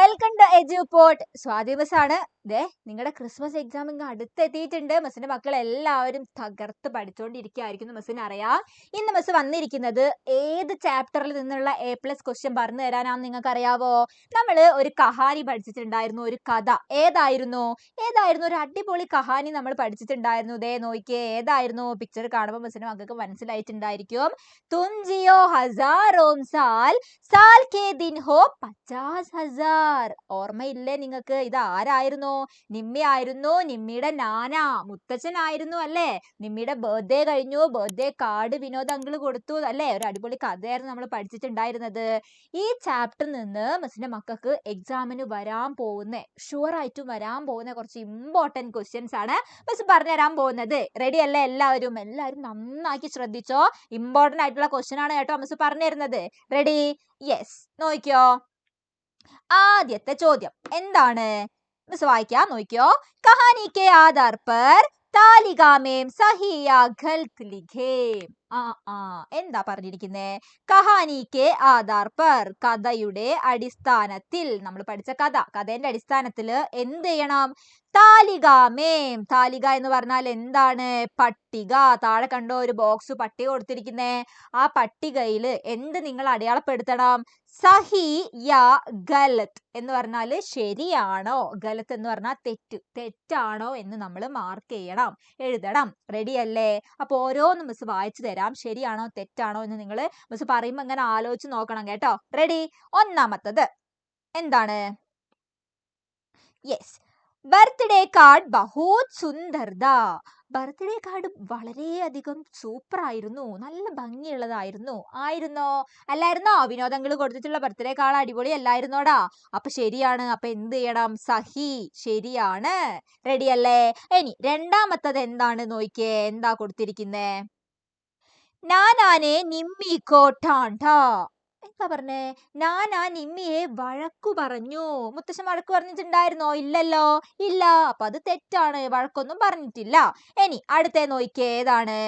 Welcome to Eduport. Swathi miss ആണ്. നിങ്ങളുടെ Christmas exam ഇങ്ങ് അടുത്തെത്തിയിട്ടുണ്ട്. മിസ്സിന്റെ മക്കൾ എല്ലാവരും തകർത്ത് പഠിച്ചുകൊണ്ടിരിക്കുകയായിരിക്കും മിസ്സിന് അറിയാം. ഇന്ന് മിസ് വന്നിരിക്കുന്നത് ഏത് ചാപ്റ്ററിൽ നിന്നുള്ള A+ ക്വസ്റ്റ്യൻ പറഞ്ഞു തരാനാണെന്ന് നിങ്ങൾക്ക് അറിയാവോ? നമ്മൾ ഒരു കഹാനി പഠിച്ചിട്ടുണ്ടായിരുന്നു, ഒരു കഥ. ഏതായിരുന്നു ഒരു അടിപൊളി കഹാനി നമ്മൾ പഠിച്ചിട്ടുണ്ടായിരുന്നു. നോക്കിയേ, ഏതായിരുന്നു? പിക്ചർ കാണുമ്പോൾ മിസ്സിന്റെ മക്കൾക്ക് മനസ്സിലായിട്ടുണ്ടായിരിക്കും. തും ജിയോ ഹസാറോം സാൽ, സാൽ കെ ദിൻ ഹോ 50,000. ഓർമ്മയില്ലേ നിങ്ങൾക്ക്? ഇത് ആരായിരുന്നു? നിമ്മി ആയിരുന്നു. നിമ്മിയുടെ നാന മുത്തച്ഛനായിരുന്നു അല്ലേ? നിമ്മിയുടെ ബർത്ത്ഡേ കഴിഞ്ഞു, ബർത്ത്ഡേ കാർഡ് വിനോദ് അങ്കിൾ കൊടുത്തു അല്ലേ? ഒരു അടിപൊളി കഥയായിരുന്നു നമ്മൾ പഠിച്ചിട്ടുണ്ടായിരുന്നത്. ഈ ചാപ്റ്ററിൽ നിന്ന് മിസ്സിന്റെ മക്കൾക്ക് എക്സാമിന് വരാൻ പോകുന്ന, ഷുവർ ആയിട്ടും വരാൻ പോകുന്ന കുറച്ച് ഇമ്പോർട്ടന്റ് ക്വസ്റ്റ്യൻസ് ആണ് മിസ് പറഞ്ഞുതരാൻ പോകുന്നത്. റെഡി അല്ലേ എല്ലാവരും? നന്നാക്കി ശ്രദ്ധിച്ചോ. ഇമ്പോർട്ടന്റ് ആയിട്ടുള്ള ക്വസ്റ്റ്യൻ ആണ് കേട്ടോ മിസ് പറഞ്ഞു തരുന്നത്. റെഡി? യെസ്. നോക്കിയോ, ആദ്യത്തെ ചോദ്യം എന്താണ്? മിസ് വായിക്കാം, നോക്കിയോ. കഹാനി കെ ആധാർ പർ താലിക മേം സഹി യാ ഗൽത് ലിഖേ. എന്താ പറഞ്ഞിരിക്കുന്നേ? കഹാനി കെ ആധാർ പർ, കഥയുടെ അടിസ്ഥാനത്തിൽ. നമ്മൾ പഠിച്ച കഥേന്റെ അടിസ്ഥാനത്തിൽ എന്ത് ചെയ്യണം? താലിക മേം, താലിക എന്ന് പറഞ്ഞാൽ എന്താണ്? പട്ടിക. താഴെ കണ്ടോ ഒരു ബോക്സ് പട്ടിക കൊടുത്തിരിക്കുന്നേ? ആ പട്ടികയിൽ എന്ത് നിങ്ങൾ അടയാളപ്പെടുത്തണം? സഹി യാ ഗലത് എന്ന് പറഞ്ഞാൽ ശരിയാണോ, ഗലത്ത് എന്ന് പറഞ്ഞാൽ തെറ്റാണോ എന്ന് നമ്മൾ മാർക്ക് ചെയ്യണം, എഴുതണം. റെഡി അല്ലേ? അപ്പൊ ഓരോന്ന് മിസ് വായിച്ചു തരാം. ശരിയാണോ തെറ്റാണോ എന്ന് നിങ്ങൾ മിസ് പറയുമ്പോൾ ഇങ്ങനെ ആലോചിച്ച് നോക്കണം കേട്ടോ. റെഡി? ഒന്നാമത്തത് എന്താണ്? യെസ്, ബർത്ത്ഡേ കാർഡ് ബഹുത് സുന്ദർദ. ബർത്ത്ഡേ കാർഡ് വളരെയധികം സൂപ്പർ ആയിരുന്നു, നല്ല ഭംഗിയുള്ളതായിരുന്നു. ആയിരുന്നോ? അല്ലായിരുന്നോ? വിനോദ് അങ്കിൾ കൊടുത്തിട്ടുള്ള ബർത്ത്ഡേ കാർഡ് അടിപൊളി അല്ലായിരുന്നോടാ? അപ്പൊ ശരിയാണ്. അപ്പൊ എന്ത് ചെയ്യണം? സഹി, ശരിയാണ്. റെഡി അല്ലേ? ഇനി രണ്ടാമത്തത് എന്താണ്? നോക്കിയേ, എന്താ കൊടുത്തിരിക്കുന്നേ? നാനാനെ നിമ്മി കോ ഠാണ്ടാ. എന്താ പറഞ്ഞേ? നാനാ നിമ്മിയെ വഴക്കു പറഞ്ഞു. മുത്തശ്ശൻ വഴക്കു പറഞ്ഞിട്ടുണ്ടായിരുന്നോ? ഇല്ലല്ലോ, ഇല്ല. അപ്പൊ അത് തെറ്റാണ്, വഴക്കൊന്നും പറഞ്ഞിട്ടില്ല. ഇനി അടുത്തേ നോക്കിയേ, ഏതാണ്?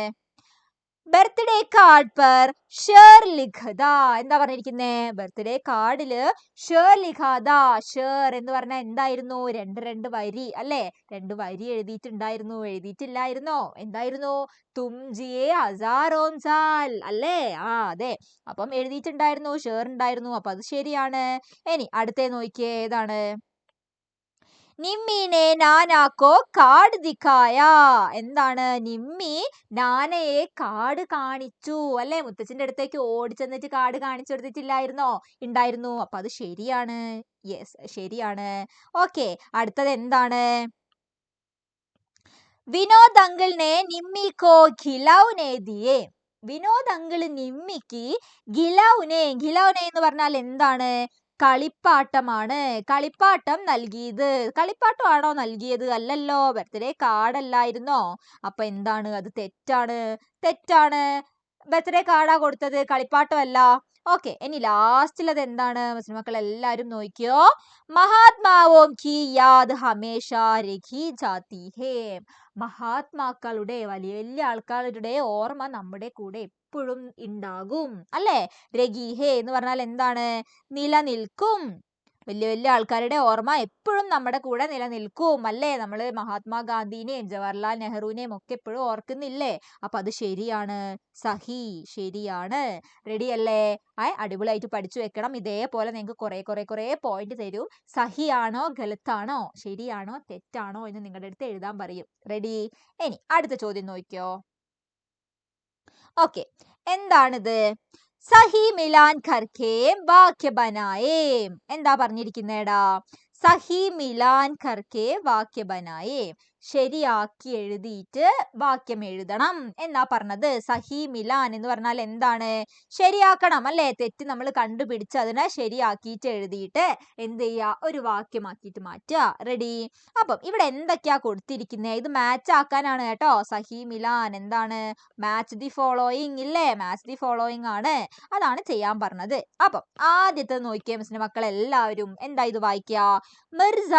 ബർത്ത്ഡേ കാർഡ് പർ ഷേർ ലിഖദ. എന്താ പറഞ്ഞിരിക്കുന്നേ? ബർത്ത്ഡേ കാർഡില് ഷേർ ലിഖാദ. ഷേർ എന്ന് പറഞ്ഞാൽ എന്തായിരുന്നു? രണ്ട് വരി അല്ലേ? 2 വരി എഴുതിയിട്ടുണ്ടായിരുന്നു, എഴുതിയിട്ടില്ലായിരുന്നോ? എന്തായിരുന്നു? തും ജിയേ ഹസാറോം സാൽ അല്ലേ? അതെ. അപ്പം എഴുതിയിട്ടുണ്ടായിരുന്നു, ഷേർ ഉണ്ടായിരുന്നു. അപ്പൊ അത് ശരിയാണ്. ഇനി അടുത്തേ നോക്കിയേ, ഏതാണ്? നിമ്മിനെ നാനാക്കോ കാർഡ് ദിഖായ. എന്താണ്? നിമ്മി നാനയെ കാർഡ് കാണിച്ചു അല്ലേ? മുത്തച്ഛന്റെ അടുത്തേക്ക് ഓടിച്ചെന്നിട്ട് കാർഡ് കാണിച്ചു കൊടുത്തിട്ടില്ലായിരുന്നോ? ഉണ്ടായിരുന്നു. അപ്പൊ അത് ശരിയാണ്. യെസ്, ശരിയാണ്. ഓക്കെ, അടുത്തത് എന്താണ്? വിനോദ് അങ്കിളിനെ നിമ്മിക്കോ ഖിലൗനെ ദിയേ. വിനോദ് അങ്കിള് നിമ്മിക്ക് ഖിലൗനെ എന്ന് പറഞ്ഞാൽ എന്താണ്? കളിപ്പാട്ടമാണ്. കളിപ്പാട്ടം നൽകിയത്. കളിപ്പാട്ടമാണോ നൽകിയത്? അല്ലല്ലോ, ബർത്ത്ഡേ കാർഡ് അല്ലായിരുന്നോ? അപ്പൊ എന്താണ്? അത് തെറ്റാണ്. ബർത്ത്ഡേ കാർഡാ കൊടുത്തത്, കളിപ്പാട്ടമല്ല. ഓക്കെ, ഇനി ലാസ്റ്റിലത് എന്താണ്? മുസ്ലിം മക്കൾ എല്ലാവരും നോക്കിയോ. മഹാത്മാവോം കി യാദ് ഹമേഷ രഖി ജാതി ഹേ. മഹാത്മാക്കളുടെ, വലിയ വലിയ ആൾക്കാരുടെ ഓർമ്മ നമ്മുടെ കൂടെ എപ്പോഴും ഉണ്ടാകും അല്ലേ? രഗീഹേ എന്ന് പറഞ്ഞാൽ എന്താണ്? നിലനിൽക്കും. വലിയ വലിയ ആൾക്കാരുടെ ഓർമ്മ എപ്പോഴും നമ്മുടെ കൂടെ നിലനിൽക്കും അല്ലേ? നമ്മൾ മഹാത്മാഗാന്ധിനെയും ജവഹർലാൽ നെഹ്റുവിനെയും ഒക്കെ എപ്പോഴും ഓർക്കുന്നില്ലേ? അപ്പൊ അത് ശരിയാണ്. സഹി, ശരിയാണ്. റെഡി അല്ലേ? അടിപൊളിയായിട്ട് പഠിച്ചു വെക്കണം. ഇതേപോലെ നിങ്ങൾക്ക് കുറെ പോയിന്റ് തരും. സഹിയാണോ ഗലത്താണോ, ശരിയാണോ തെറ്റാണോ എന്ന് നിങ്ങളുടെ അടുത്ത് എഴുതാൻ പറയും. റെഡി? ഇനി അടുത്ത ചോദ്യം നോക്കിയോ. ഓക്കെ, എന്താണിത്? സഹി മിലാൻ കർക്കെ വാക്യ ബനായേ. എന്താ പറഞ്ഞിരിക്കുന്നേടാ? സഹി മിലാൻ കർക്കെ വാക്യ ബനായേ. ശരിയാക്കി എഴുതിയിട്ട് വാക്യം എഴുതണം എന്നാ പറഞ്ഞത്. സഹി മിലാൻ എന്ന് പറഞ്ഞാൽ എന്താണ്? ശരിയാക്കണം അല്ലേ? തെറ്റ് നമ്മൾ കണ്ടുപിടിച്ച് അതിനെ ശരിയാക്കിയിട്ട് എഴുതിയിട്ട് എന്ത് ചെയ്യുക? ഒരു വാക്യമാക്കിയിട്ട് മാറ്റുക. റെഡി? അപ്പം ഇവിടെ എന്തൊക്കെയാ കൊടുത്തിരിക്കുന്നത്? ഇത് മാച്ച് ആക്കാനാണ് കേട്ടോ. സഹി മിലാൻ എന്താണ്? മാച്ച് ദി ഫോളോയിങ് ഇല്ലേ? മാച്ച് ദി ഫോളോയിങ് ആണ്, അതാണ് ചെയ്യാൻ പറഞ്ഞത്. അപ്പം ആദ്യത്തെ നോക്കിയേ മിസ്സിന്റെ മക്കൾ എല്ലാവരും. എന്താ ഇത് വായിക്കുക? മിർസ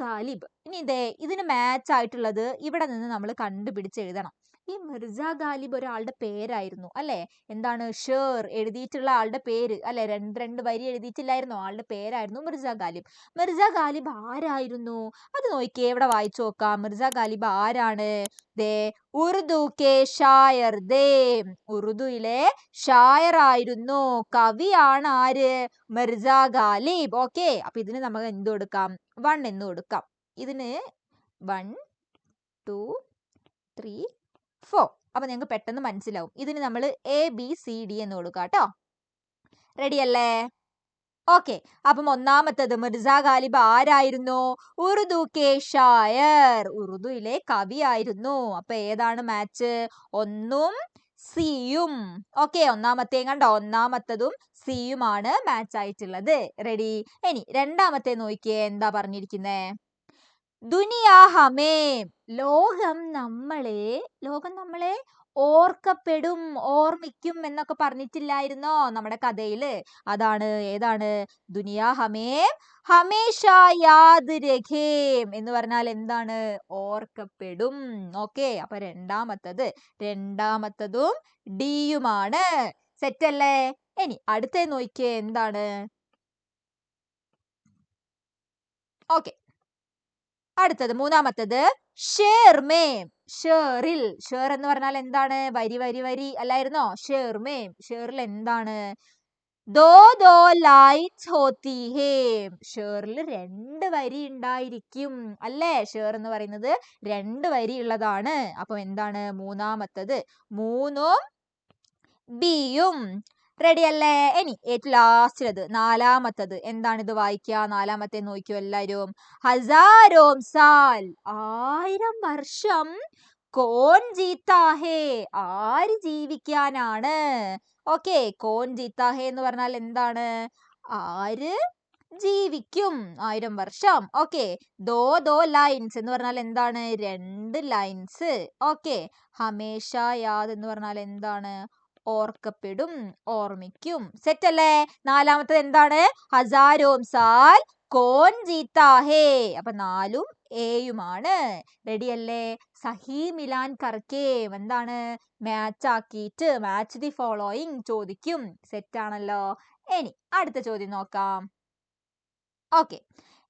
ഗാലിബ്. ഇനി ഇതിന് മാച്ച് ആയിട്ടുള്ളത് ഇവിടെ നിന്ന് നമ്മൾ കണ്ടുപിടിച്ച് എഴുതണം. ഈ മിർസ ഗാലിബ് ഒരാളുടെ പേരായിരുന്നു അല്ലെ? എന്താണ്? ഷേർ എഴുതിയിട്ടുള്ള ആളുടെ പേര് അല്ലെ? രണ്ട് വരി എഴുതിയിട്ടില്ലായിരുന്നോ? ആളുടെ പേരായിരുന്നു മിർസ ഗാലിബ്. മിർസ ഗാലിബ് ആരായിരുന്നു? അത് നോക്കിയേ, ഇവിടെ വായിച്ചു നോക്കാം. മിർസ ഗാലിബ് ആരാണ്? ദേ ഉറുദു കെ ഷായർ. ഉറുദുയിലെ ഷായർ ആയിരുന്നു, കവിയാണ് ആര്? മിർസ ഗാലിബ്. ഓക്കെ, അപ്പൊ ഇതിന് നമുക്ക് എന്ത് കൊടുക്കാം? 1 എന്ന് കൊടുക്കാം. ഇതിന് 1 2 3 4. അപ്പൊ ഞങ്ങൾക്ക് പെട്ടെന്ന് മനസ്സിലാവും. ഇതിന് നമ്മൾ ABCD എന്ന് കൊടുക്കാം കേട്ടോ. റെഡി അല്ലേ? ഓക്കെ, അപ്പം ഒന്നാമത്തത് മിർസ ഗാലിബ് ആരായിരുന്നു? ഉറുദു കെ ഷായർ, ഉറുദുയിലെ കവിയായിരുന്നു. അപ്പൊ ഏതാണ് മാച്ച്? 1ഉം സിയും. ഓക്കെ, ഒന്നാമത്തെയും കണ്ടോ? ഒന്നാമത്തതും സിയുമാണ് മാച്ച് ആയിട്ടുള്ളത്. റെഡി? ഇനി രണ്ടാമത്തെ നോക്കിയേ, എന്താ പറഞ്ഞിരിക്കുന്നേ? ദുനിയാ ഹമേ, ലോകം നമ്മളെ ഓർക്കപ്പെടും, ഓർമ്മിക്കും എന്നൊക്കെ പറഞ്ഞിട്ടില്ലായിരുന്നോ നമ്മുടെ കഥയില്? അതാണ്, ഏതാണ്? ദുനിയാ ഹമേ ഹമേഷ യാദ് രഖേം എന്ന് പറഞ്ഞാൽ എന്താണ്? ഓർക്കപ്പെടും. ഓക്കെ, അപ്പൊ രണ്ടാമത്തതും ഡിയുമാണ്. സെറ്റ് അല്ലേ? ഇനി അടുത്ത നോക്കിയേ, എന്താണ്? ഓക്കെ, അടുത്തത് മൂന്നാമത്തത് ഷേർമേം, ഷേറിൽ. ഷേർ എന്ന് പറഞ്ഞാൽ എന്താണ്? വരി അല്ലായിരുന്നോ? ഷേർമേം, ഷേറിൽ എന്താണ്? ദോ ലൈൻസ് ഹോത്തി ഹേ, ഷേറിൽ 2 വരി ഉണ്ടായിരിക്കും അല്ലേ? ഷേർ എന്ന് പറയുന്നത് 2 വരി ഉള്ളതാണ്. അപ്പൊ എന്താണ് മൂന്നാമത്തത്? 3ഉം ബിയും. റെഡി അല്ലേ? ഇനി ഏറ്റവും ലാസ്റ്റിലത് നാലാമത്തത് എന്താണിത്? വായിക്കുക. നാലാമത്തെ നോക്കിയോ എല്ലാരും. ഹസാരോം സാൽ, 1000 വർഷം. കോൻ ജീത്താ ഹേ, ആര് ജീവിക്കാനാണ്? ഓക്കെ, കോൻ ജീത്താ ഹേ എന്ന് പറഞ്ഞാൽ എന്താണ്? ആര് ജീവിക്കും 1000 വർഷം. ഓക്കെ, ദോ ലൈൻസ് എന്ന് പറഞ്ഞാൽ എന്താണ്? 2 ലൈൻസ്. ഓക്കെ, ഹമേഷ യാദ് എന്ന് പറഞ്ഞാൽ എന്താണ്? ഓർക്കപ്പെടും, ഓർമ്മിക്കും. സെറ്റ് അല്ലേ? നാലാമത്തത് എന്താണ്? ഹസാരോം സാൽ കോൻ ജീത്താ ഹേ. അപ്പൊ 4ഉം എയുമാണ്. റെഡി അല്ലേ? സഹി മിലാൻ കർക്കേ, എന്താണ്? മാച്ച് ആക്കിയിട്ട് മാച്ച് ദി ഫോളോയിങ് ചോദിക്കും. സെറ്റ് ആണല്ലോ? ഇനി അടുത്ത ചോദ്യം നോക്കാം. ഓക്കെ,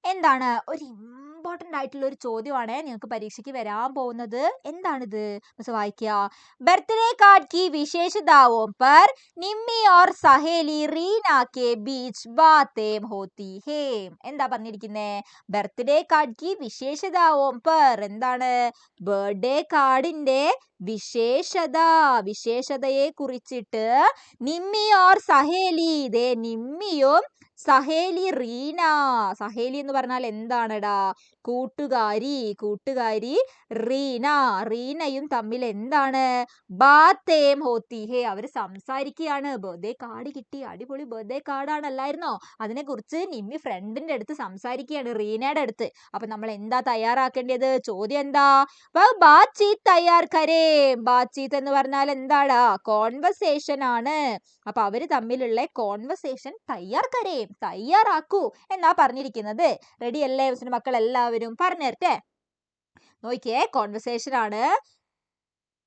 എന്താണ്? ഒരു ഇമ്പോർട്ടന്റ് ആയിട്ടുള്ള ഒരു ചോദ്യമാണ് നിങ്ങൾക്ക് പരീക്ഷയ്ക്ക് വരാൻ പോകുന്നത്. എന്താണിത്? മിസ് വായിക്കുക. ബർത്ത്ഡേ കാർഡ് की विशेषताओं पर निम्मी और सहेली रीना के बीच बातें होती है. എന്താ പറഞ്ഞിരിക്കുന്നേ? ബർത്ത്ഡേ കാർഡ് की विशेषताओं पर, എന്താണ്? ബർത്ത്ഡേ കാർഡിന്റെ വിശേഷതയെ കുറിച്ചിട്ട് നിമ്മി ഓർ സഹേലി, ദേ നിമ്മിയും സഹേലി റീന. സഹേലി എന്ന് പറഞ്ഞാൽ എന്താണെടാ? കൂട്ടുകാരി റീനയും തമ്മിൽ എന്താണ്? ബാത്തേം ഹോത്തി ഹേ, അവര് സംസാരിക്കുകയാണ്. ബർത്ത്ഡേ കാർഡ് കിട്ടി, അടിപൊളി ബർത്ത്ഡേ കാർഡാണ് അല്ലായിരുന്നോ? അതിനെ കുറിച്ച് നിമ്മി ഫ്രണ്ടിന്റെ അടുത്ത് സംസാരിക്കുകയാണ്, റീനയുടെ അടുത്ത്. അപ്പൊ നമ്മൾ എന്താ തയ്യാറാക്കേണ്ടത്? ചോദ്യം എന്താ? ബാത്ചീത്ത് തയ്യാർ കരേ. ബാത്ചീത്ത് എന്ന് പറഞ്ഞാൽ എന്താടാ? കോൺവെർസേഷൻ ആണ്. അപ്പൊ അവര് തമ്മിലുള്ള കോൺവെർസേഷൻ തയ്യാറാക്കൂ എന്നാ പറഞ്ഞിരിക്കുന്നത്. റെഡി അല്ലേ മക്കൾ? എല്ലാവരും പറഞ്ഞു തരട്ടെ. നോക്കിയേ, കോൺവെർസേഷൻ ആണ്.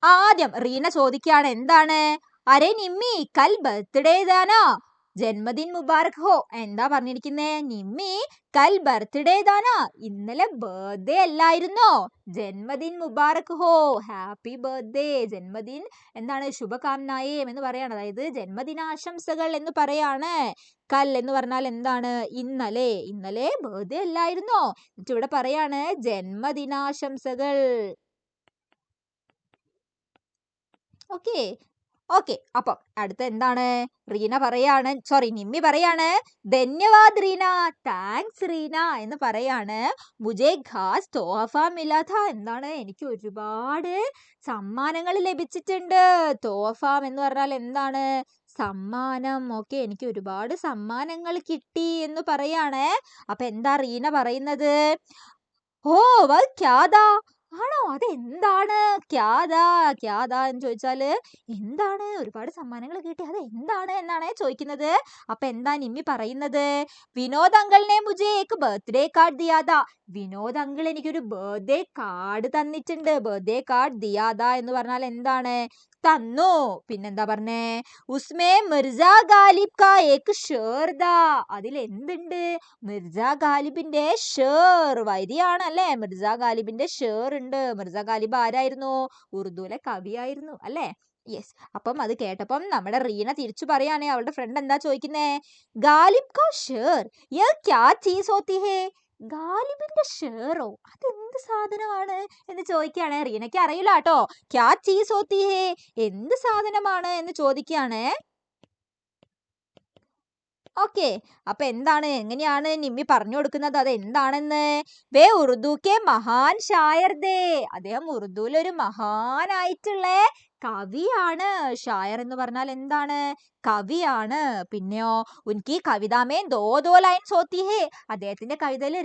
ആദ്യം റീന ചോദിക്കുകയാണ്, എന്താണ്? അരേ നിമ്മി കൽ ബർത്ത്ഡേ ദാനാ, ജന്മദിൻ മുബാരക് ഹോ. എന്താ പറഞ്ഞിരിക്കുന്നേ? നിമ്മി കൽ ബർത്ത്ഡേ ദാനാ, ഇന്നലെ ബർത്ത്ഡേ അല്ലായിരുന്നോ? ജന്മദിൻ മുബാരക് ഹോ, ഹാപ്പി ബർത്ത്ഡേ. ജന്മദിൻ എന്താണ്? ശുഭകാമനായേ എന്ന് പറയാണ്, അതായത് ജന്മദിനാശംസകൾ എന്ന് പറയാണ്. കൽ എന്ന് പറഞ്ഞാൽ എന്താണ്? ഇന്നലെ ബർത്ത്ഡേ അല്ലായിരുന്നോ? എന്നിട്ട് ഇവിടെ പറയാണ് ജന്മദിനാശംസകൾ. ഓക്കെ, അപ്പം അടുത്ത എന്താണ്? നിമ്മി പറയാണ് ധന്യവാദ് റീന, താങ്ക്സ് റീന എന്ന് പറയാണ്. മുജേ ഖാസ് തോഹഫ മിലാ ഥാ, എന്താണ്? എനിക്ക് ഒരുപാട് സമ്മാനങ്ങൾ ലഭിച്ചിട്ടുണ്ട്. തോഹഫ എന്ന് പറഞ്ഞാൽ എന്താണ്? സമ്മാനം. ഓക്കെ, എനിക്ക് ഒരുപാട് സമ്മാനങ്ങൾ കിട്ടി എന്ന് പറയാണ്. അപ്പൊ എന്താ റീന പറയുന്നത്? ഓ വൽ ക്യാ താ, ആണോ? അതെന്താണ്? ക്യാദാ എന്ന് ചോദിച്ചാല് എന്താണ്? ഒരുപാട് സമ്മാനങ്ങൾ കിട്ടി. അത് എന്താണ് എന്നാണ് ചോദിക്കുന്നത്. അപ്പൊ എന്താ നിമ്മി പറയുന്നത്? വിനോദ് അങ്കിളിനെ മുझे एक ബർത്ത്ഡേ കാർഡ് ദിയാദാ. വിനോദ് അങ്കിൾ എനിക്കൊരു ബർത്ത്ഡേ കാർഡ് തന്നിട്ടുണ്ട്. ബർത്ത്ഡേ കാർഡ് ദിയാദാ എന്ന് പറഞ്ഞാൽ എന്താണ്? തന്നു. പിന്നെന്താ പറഞ്ഞേ? ഉസ്മേ മിർസ ഗാലിബ് കാ ഏക് ഷേർ ദാ. അതിൽ എന്തുണ്ട്? മിർസ ഗാലിബിന്റെ ഷേർ വരിയാണല്ലേ. മിർസ ഗാലിബിന്റെ ഷേർ ഉണ്ട്. മിർസ ഗാലിബ് ആരായിരുന്നു? ഉറുദുവിലെ കവിയായിരുന്നു അല്ലേ. യെസ്. അപ്പം അത് കേട്ടപ്പം നമ്മുടെ റീന തിരിച്ചു പറയാണേ. അവളുടെ ഫ്രണ്ട് എന്താ ചോദിക്കുന്നേ? ഗാലിബ് കാ ഷേർ യേ ക്യാ ചീസ് ഹോത്തി ഹേ. ഗാലിബിന്റെ ഷേറോ? അതെന്ത് സാധനമാണ് എന്ന് ചോദിക്കുകയാണേ. റീനയ്ക്ക് അറിയില്ല കേട്ടോ. ക്യാ ചീസ് ഹോത്തി ഹേ, എന്ത് സാധനമാണ് എന്ന് ചോദിക്കുകയാണേ. ഓക്കെ. അപ്പൊ എന്താണ്, എങ്ങനെയാണ് നിമ്മി പറഞ്ഞു കൊടുക്കുന്നത് അത് എന്താണെന്ന്? വേ ഉറുദു കെ മഹാൻ ഷായർ ദേ. അദ്ദേഹം ഉറുദുവിലൊരു മഹാനായിട്ടുള്ള കവിയാണ്. ഷായർ എന്ന് പറഞ്ഞാൽ എന്താണ്? കവിയാണ്. പിന്നെയോ ഉൻകി കവിതാമേ ദോ ലൈൻസ് ഹോത്തി ഹേ. അദ്ദേഹത്തിന്റെ കവിതയിൽ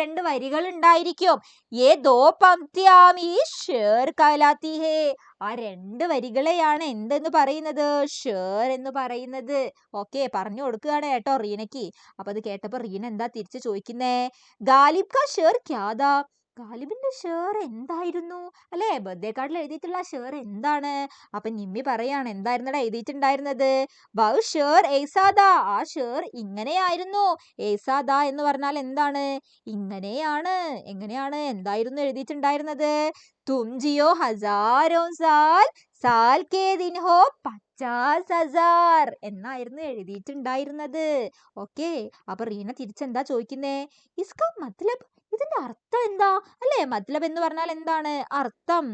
രണ്ട് വരികൾ ഉണ്ടായിരിക്കും. യേ ദോ പംക്തിയാം ഈ ഷേർ കഹലാത്തി ഹേ. ആ രണ്ട് വരികളെയാണ് എന്തെന്ന് പറയുന്നത്? ഷേർ എന്ന് പറയുന്നത്. ഓക്കെ, പറഞ്ഞു കൊടുക്കുകയാണ് കേട്ടോ റീനയ്ക്ക്. അപ്പൊ അത് കേട്ടപ്പോ റീന എന്താ തിരിച്ചു ചോദിക്കുന്നേ? ഗാലിബ് കാ ഷേർ ക്യാദാ. ഗാലിബിന്റെ ഷേർ എന്തായിരുന്നു അല്ലെ? ബർത്ത്ഡേ കാർഡിൽ എഴുതിയിട്ടുള്ള ഷേർ എന്താണ്? അപ്പൊ നിമ്മി പറയാണ് എന്തായിരുന്നടാ എഴുതിയിട്ടുണ്ടായിരുന്നത്? ബൗ ഷേർ ഏസാദാ. ആ ഷേർ ഇങ്ങനെയായിരുന്നു. ഏസാദാ എന്ന് പറഞ്ഞാൽ എന്താണ്? ഇങ്ങനെയാണ്. എങ്ങനെയാണ്, എന്തായിരുന്നു എഴുതിയിട്ടുണ്ടായിരുന്നത്? തും ജിയോ ഹസാരോ സാൽ, സാൽ കേ ദിൻ ഹോ 50,000 എന്നായിരുന്നു എഴുതിയിട്ടുണ്ടായിരുന്നത്. ഓക്കെ. അപ്പൊ റീന തിരിച്ചെന്താ ചോദിക്കുന്നേ? ഇസ്കാ മത്ലബ്, ഇതിന്റെ അർത്ഥം എന്താ അല്ലേ? മത്ലബ് എന്ന് പറഞ്ഞാൽ എന്താണ്? അർത്ഥം.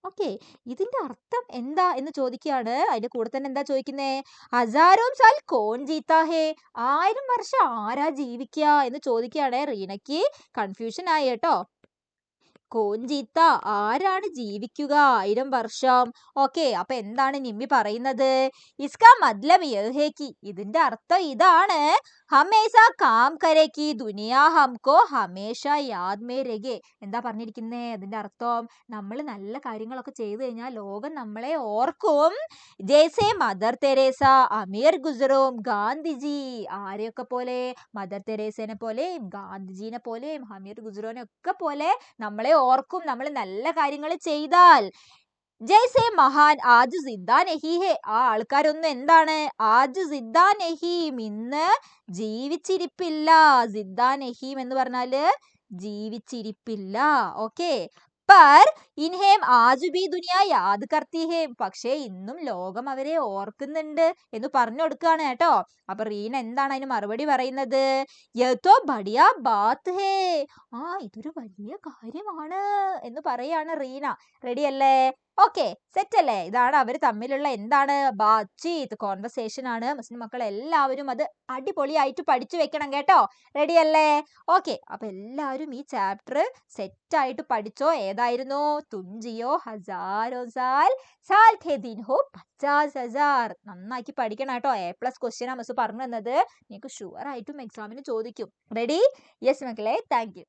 ഓക്കെ, ഇതിന്റെ അർത്ഥം എന്താ എന്ന് ചോദിക്കുകയാണ്. അതിന്റെ കൂടെ തന്നെ എന്താ ചോദിക്കുന്നേ? ഹസാരോ സാൽ കോൺ ജീത്താ ഹേ. 1000 വർഷം ആരാ ജീവിക്കുക എന്ന് ചോദിക്കുകയാണ്. റീനയ്ക്ക് കൺഫ്യൂഷൻ ആയി കേട്ടോ. കോഞ്ചിത്ത, ആരാണ് ജീവിക്കുക 1000 വർഷം? ഓക്കെ. അപ്പൊ എന്താണ് നിമ്മി പറയുന്നത്? ഇസ്കാ മത്ലബ് യഹേക്കി, ഇതിന്റെ അർത്ഥം ഇതാണ്. ഹമേശ കാം കരേക്കി ദുനിയാ ഹംകോ ഹമേശ യാദ് മേ രഹേ. എന്താ പറഞ്ഞിരിക്കുന്നേ? അതിന്റെ അർത്ഥം നമ്മൾ നല്ല കാര്യങ്ങളൊക്കെ ചെയ്തു കഴിഞ്ഞാൽ ലോകം നമ്മളെ ഓർക്കും. ജയ്സെ മദർ തെരേസ, അമീർ ഖുസ്റോം, ഗാന്ധിജി. ആരെയൊക്കെ പോലെ? മദർ തെരേസനെ പോലെയും ഗാന്ധിജീനെ പോലെയും അമീർ ഖുസ്റോനെ ഒക്കെ പോലെ നമ്മളെ ഓർക്കും നമ്മൾ നല്ല കാര്യങ്ങൾ ചെയ്താൽ. ജയ്സെ മഹാൻ ആജ് സിദ്ധാ നഹി ഹേ. ആ ആൾക്കാരൊന്നും എന്താണ്? ആജ് സിദ്ധാ നഹീം, ഇന്ന് ജീവിച്ചിരിപ്പില്ല. സിദ്ധാ നഹീം എന്ന് പറഞ്ഞാല് ജീവിച്ചിരിപ്പില്ല. ഓക്കെ. പർ ഇൻഹേം ആജ് ബി ദുനിയ യാദ് കർത്തി ഹേ. പക്ഷേ ഇന്നും ലോകം അവരെ ഓർക്കുന്നുണ്ട് എന്ന് പറഞ്ഞു കൊടുക്കുകയാണ് കേട്ടോ. അപ്പൊ റീന എന്താണ് അതിന് മറുപടി പറയുന്നത്? യതോ ബടിയ ബാത്ത് ഹേ. ആ, ഇതൊരു വലിയ കാര്യമാണ് എന്ന് പറയാണ് റീന. റെഡി അല്ലേ? ഓക്കെ, സെറ്റ് അല്ലേ? ഇതാണ് അവര് തമ്മിലുള്ള എന്താണ്? ബാത്ചീത്ത്, കോൺവെർസേഷൻ ആണ്. മുസ്ലിം മക്കൾ എല്ലാവരും അത് അടിപൊളിയായിട്ട് പഠിച്ചു വെക്കണം കേട്ടോ. റെഡി അല്ലേ? ഓക്കെ. അപ്പൊ എല്ലാവരും ഈ ചാപ്റ്റർ സെറ്റ് ആയിട്ട് പഠിച്ചോ. ഏതായിരുന്നു? തുഞ്ചിയോ ഹസാരോ സാൽ, സാൽ ഖേ ദിൻ ഹോ 50,000. നന്നാക്കി പഠിക്കണം കേട്ടോ. A+ ക്വസ്റ്റ്യൻ ആ മിസ് പറഞ്ഞു തന്നത്. നിങ്ങൾക്ക് ഷുവർ ആയിട്ടും എക്സാമിന് ചോദിക്കും. റെഡി? യെസ് മക്കളെ, താങ്ക് യു.